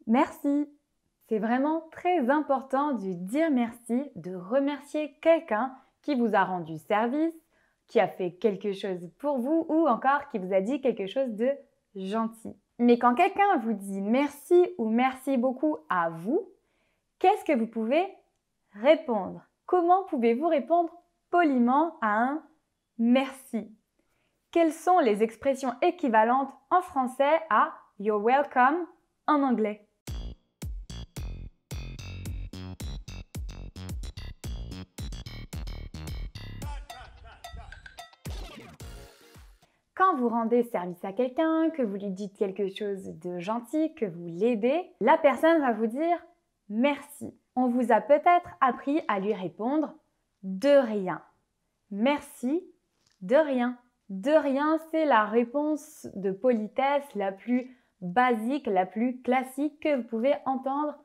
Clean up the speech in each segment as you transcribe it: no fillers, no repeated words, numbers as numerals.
Merci. C'est vraiment très important de dire merci, de remercier quelqu'un qui vous a rendu service, qui a fait quelque chose pour vous ou encore qui vous a dit quelque chose de gentil. Mais quand quelqu'un vous dit merci ou merci beaucoup à vous, qu'est-ce que vous pouvez répondre? Comment pouvez-vous répondre poliment à un merci? Quelles sont les expressions équivalentes en français à You're welcome en anglais? Quand vous rendez service à quelqu'un, que vous lui dites quelque chose de gentil, que vous l'aidez, la personne va vous dire merci. On vous a peut-être appris à lui répondre de rien. Merci, de rien. De rien, c'est la réponse de politesse la plus basique, la plus classique que vous pouvez entendre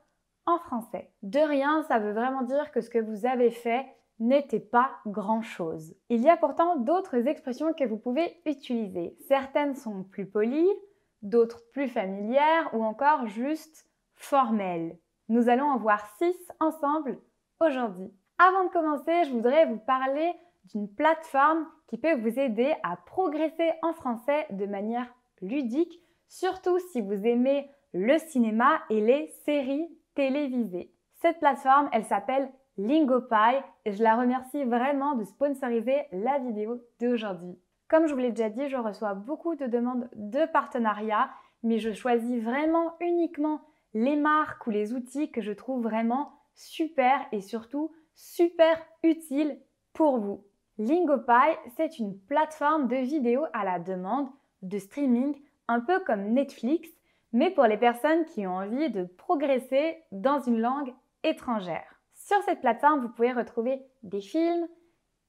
en français. De rien, ça veut vraiment dire que ce que vous avez fait n'était pas grand-chose. Il y a pourtant d'autres expressions que vous pouvez utiliser. Certaines sont plus polies, d'autres plus familières ou encore juste formelles. Nous allons en voir 6 ensemble aujourd'hui. Avant de commencer, je voudrais vous parler d'une plateforme qui peut vous aider à progresser en français de manière ludique, surtout si vous aimez le cinéma et les séries télévisées. Cette plateforme, elle s'appelle Lingopie et je la remercie vraiment de sponsoriser la vidéo d'aujourd'hui. Comme je vous l'ai déjà dit, je reçois beaucoup de demandes de partenariat, mais je choisis vraiment uniquement les marques ou les outils que je trouve vraiment super et surtout super utiles pour vous. Lingopie, c'est une plateforme de vidéos à la demande, de streaming, un peu comme Netflix, mais pour les personnes qui ont envie de progresser dans une langue étrangère. Sur cette plateforme, vous pouvez retrouver des films,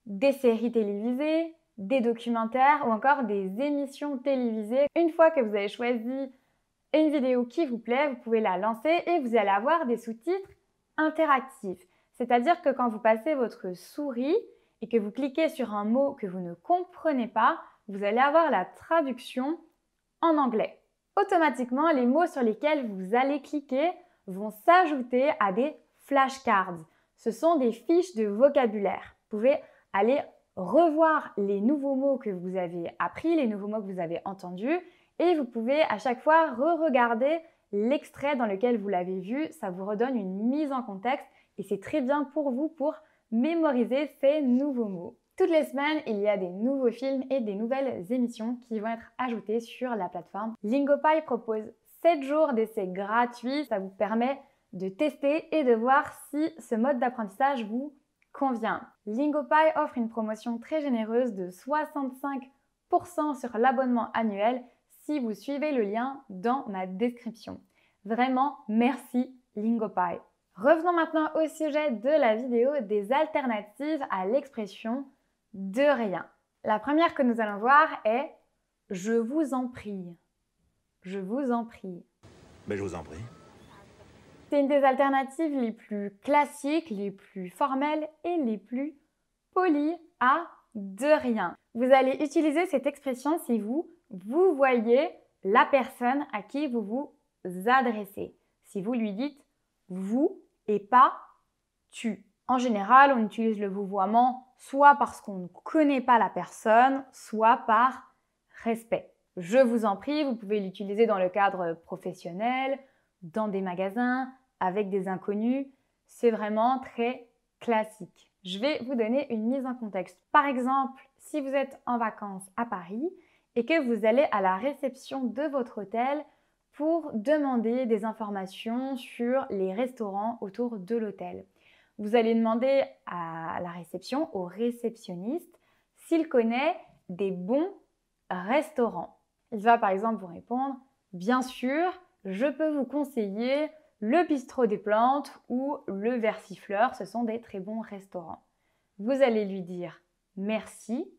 des séries télévisées, des documentaires ou encore des émissions télévisées. Une fois que vous avez choisi une vidéo qui vous plaît, vous pouvez la lancer et vous allez avoir des sous-titres interactifs. C'est-à-dire que quand vous passez votre souris et que vous cliquez sur un mot que vous ne comprenez pas, vous allez avoir la traduction en anglais. Automatiquement, les mots sur lesquels vous allez cliquer vont s'ajouter à des flashcards. Ce sont des fiches de vocabulaire. Vous pouvez aller revoir les nouveaux mots que vous avez appris, les nouveaux mots que vous avez entendus et vous pouvez à chaque fois re-regarder l'extrait dans lequel vous l'avez vu. Ça vous redonne une mise en contexte et c'est très bien pour vous pour mémoriser ces nouveaux mots. Toutes les semaines, il y a des nouveaux films et des nouvelles émissions qui vont être ajoutées sur la plateforme. Lingopie propose 7 jours d'essai gratuit. Ça vous permet de tester et de voir si ce mode d'apprentissage vous convient. Lingopie offre une promotion très généreuse de 65% sur l'abonnement annuel si vous suivez le lien dans ma description. Vraiment, merci Lingopie. Revenons maintenant au sujet de la vidéo des alternatives à l'expression de rien. La première que nous allons voir est « Je vous en prie ». Je vous en prie. Ben, je vous en prie. C'est une des alternatives les plus classiques, les plus formelles et les plus polies à de rien. Vous allez utiliser cette expression si vous voyez la personne à qui vous vous adressez. Si vous lui dites vous et pas tu. En général, on utilise le vouvoiement soit parce qu'on ne connaît pas la personne, soit par respect. Je vous en prie, vous pouvez l'utiliser dans le cadre professionnel, dans des magasins, avec des inconnus. C'est vraiment très classique. Je vais vous donner une mise en contexte. Par exemple, si vous êtes en vacances à Paris et que vous allez à la réception de votre hôtel pour demander des informations sur les restaurants autour de l'hôtel. Vous allez demander à la réception, au réceptionniste, s'il connaît des bons restaurants. Il va par exemple vous répondre « Bien sûr, je peux vous conseiller le Bistrot des Plantes ou le Versifleur, ce sont des très bons restaurants. » Vous allez lui dire « Merci »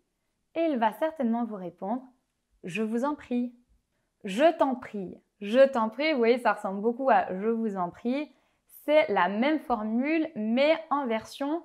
et il va certainement vous répondre « Je vous en prie ». Je t'en prie. Je t'en prie, vous voyez, ça ressemble beaucoup à je vous en prie. C'est la même formule, mais en version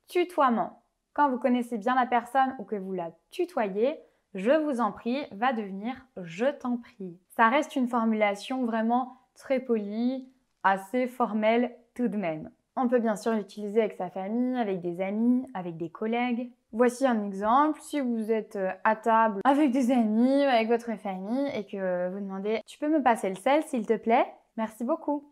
tutoiement. Quand vous connaissez bien la personne ou que vous la tutoyez, je vous en prie va devenir je t'en prie. Ça reste une formulation vraiment très poli, assez formel tout de même. On peut bien sûr l'utiliser avec sa famille, avec des amis, avec des collègues. Voici un exemple. Si vous êtes à table avec des amis, avec votre famille et que vous demandez « Tu peux me passer le sel s'il te plaît? Merci beaucoup. »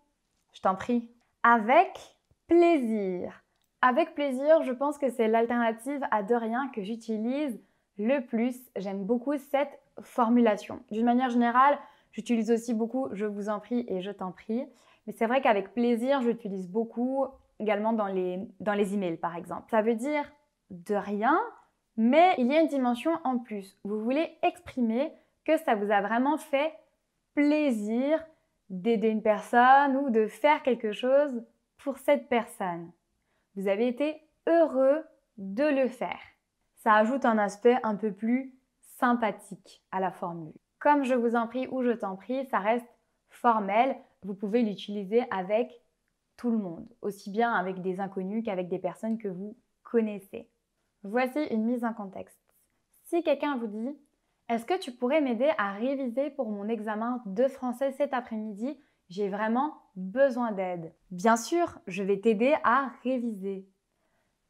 Je t'en prie. Avec plaisir. Avec plaisir, je pense que c'est l'alternative à de rien que j'utilise le plus. J'aime beaucoup cette formulation. D'une manière générale, j'utilise aussi beaucoup « je vous en prie » et « je t'en prie ». Mais c'est vrai qu'avec plaisir, j'utilise beaucoup également dans les emails, par exemple. Ça veut dire de rien, mais il y a une dimension en plus. Vous voulez exprimer que ça vous a vraiment fait plaisir d'aider une personne ou de faire quelque chose pour cette personne. Vous avez été heureux de le faire. Ça ajoute un aspect un peu plus sympathique à la formule. Comme je vous en prie ou je t'en prie, ça reste formel. Vous pouvez l'utiliser avec tout le monde, aussi bien avec des inconnus qu'avec des personnes que vous connaissez. Voici une mise en contexte. Si quelqu'un vous dit « Est-ce que tu pourrais m'aider à réviser pour mon examen de français cet après-midi? J'ai vraiment besoin d'aide. » Bien sûr, je vais t'aider à réviser.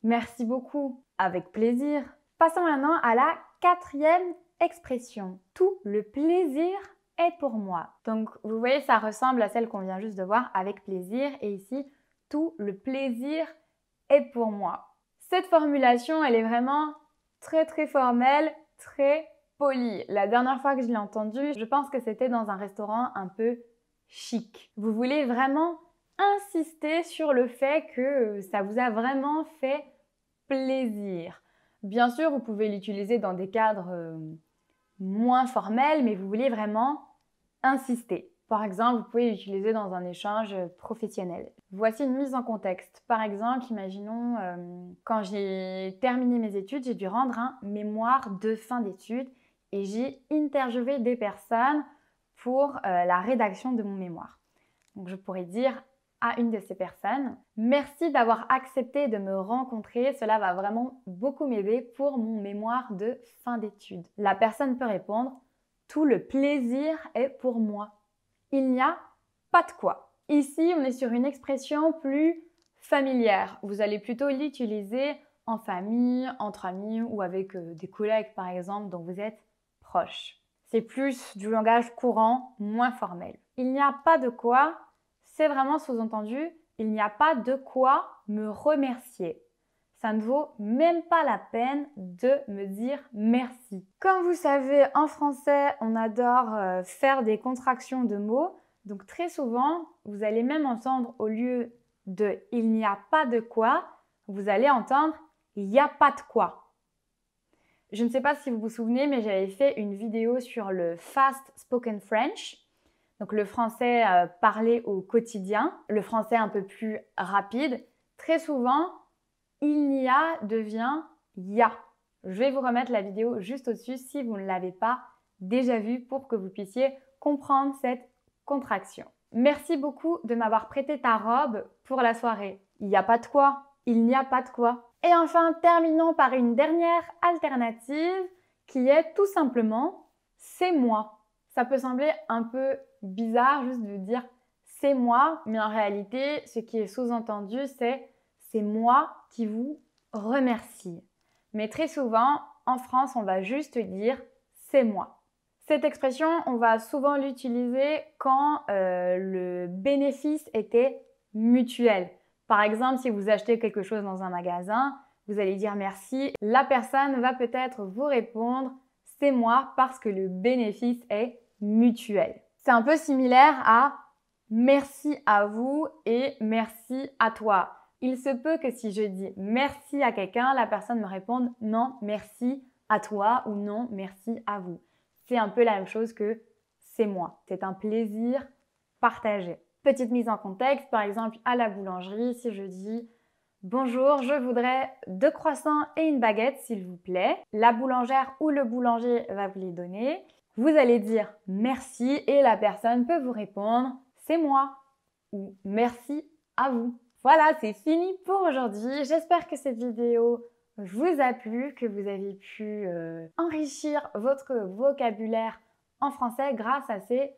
Merci beaucoup, avec plaisir. Passons maintenant à la 4e expression. Tout le plaisir est pour moi. Donc, vous voyez, ça ressemble à celle qu'on vient juste de voir avec plaisir. Et ici, tout le plaisir est pour moi. Cette formulation, elle est vraiment très formelle, très polie. La dernière fois que je l'ai entendue, je pense que c'était dans un restaurant un peu chic. Vous voulez vraiment insister sur le fait que ça vous a vraiment fait plaisir. Bien sûr, vous pouvez l'utiliser dans des cadres moins formels, mais vous voulez vraiment insister. Par exemple, vous pouvez l'utiliser dans un échange professionnel. Voici une mise en contexte. Par exemple, imaginons quand j'ai terminé mes études, j'ai dû rendre un mémoire de fin d'études et j'ai interviewé des personnes pour la rédaction de mon mémoire. Donc, je pourrais dire à une de ces personnes « Merci d'avoir accepté de me rencontrer, cela va vraiment beaucoup m'aider pour mon mémoire de fin d'études. » La personne peut répondre « Tout le plaisir est pour moi. » Il n'y a pas de quoi. Ici, on est sur une expression plus familière. Vous allez plutôt l'utiliser en famille, entre amis ou avec des collègues par exemple dont vous êtes proche. C'est plus du langage courant, moins formel. Il n'y a pas de quoi, c'est vraiment sous-entendu, il n'y a pas de quoi me remercier. Ça ne vaut même pas la peine de me dire merci. Comme vous savez, en français, on adore faire des contractions de mots. Donc très souvent, vous allez même entendre au lieu de « il n'y a pas de quoi », vous allez entendre « il n'y a pas de quoi ». Je ne sais pas si vous vous souvenez, mais j'avais fait une vidéo sur le Fast Spoken French, donc le français parlé au quotidien, le français un peu plus rapide. Très souvent, il n'y a devient ya. Je vais vous remettre la vidéo juste au-dessus si vous ne l'avez pas déjà vue pour que vous puissiez comprendre cette contraction. Merci beaucoup de m'avoir prêté ta robe pour la soirée. Il n'y a pas de quoi. Il n'y a pas de quoi. Et enfin, terminons par une dernière alternative qui est tout simplement « c'est moi ». Ça peut sembler un peu bizarre juste de dire « c'est moi », mais en réalité, ce qui est sous-entendu, c'est « c'est moi qui vous remercie ». Mais très souvent, en France, on va juste dire « c'est moi ». Cette expression, on va souvent l'utiliser quand le bénéfice était mutuel. Par exemple, si vous achetez quelque chose dans un magasin, vous allez dire merci. La personne va peut-être vous répondre « c'est moi » parce que le bénéfice est mutuel. C'est un peu similaire à « merci à vous » et « merci à toi ». Il se peut que si je dis « merci » à quelqu'un, la personne me réponde « non, merci à toi » ou « non, merci à vous ». C'est un peu la même chose que « c'est moi ». C'est un plaisir partagé. Petite mise en contexte, par exemple à la boulangerie, si je dis « Bonjour, je voudrais 2 croissants et une baguette, s'il vous plaît ». La boulangère ou le boulanger va vous les donner. Vous allez dire « merci » et la personne peut vous répondre « c'est moi » ou « merci à vous ». Voilà, c'est fini pour aujourd'hui. J'espère que cette vidéo vous a plu, que vous avez pu enrichir votre vocabulaire en français grâce à ces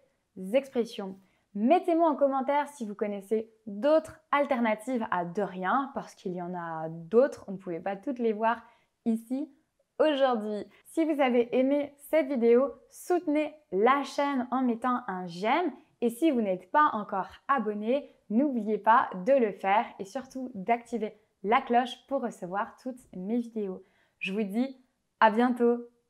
expressions. Mettez-moi en commentaire si vous connaissez d'autres alternatives à de rien, parce qu'il y en a d'autres, on ne pouvait pas toutes les voir ici aujourd'hui. Si vous avez aimé cette vidéo, soutenez la chaîne en mettant un j'aime. Et si vous n'êtes pas encore abonné, n'oubliez pas de le faire et surtout d'activer la cloche pour recevoir toutes mes vidéos. Je vous dis à bientôt!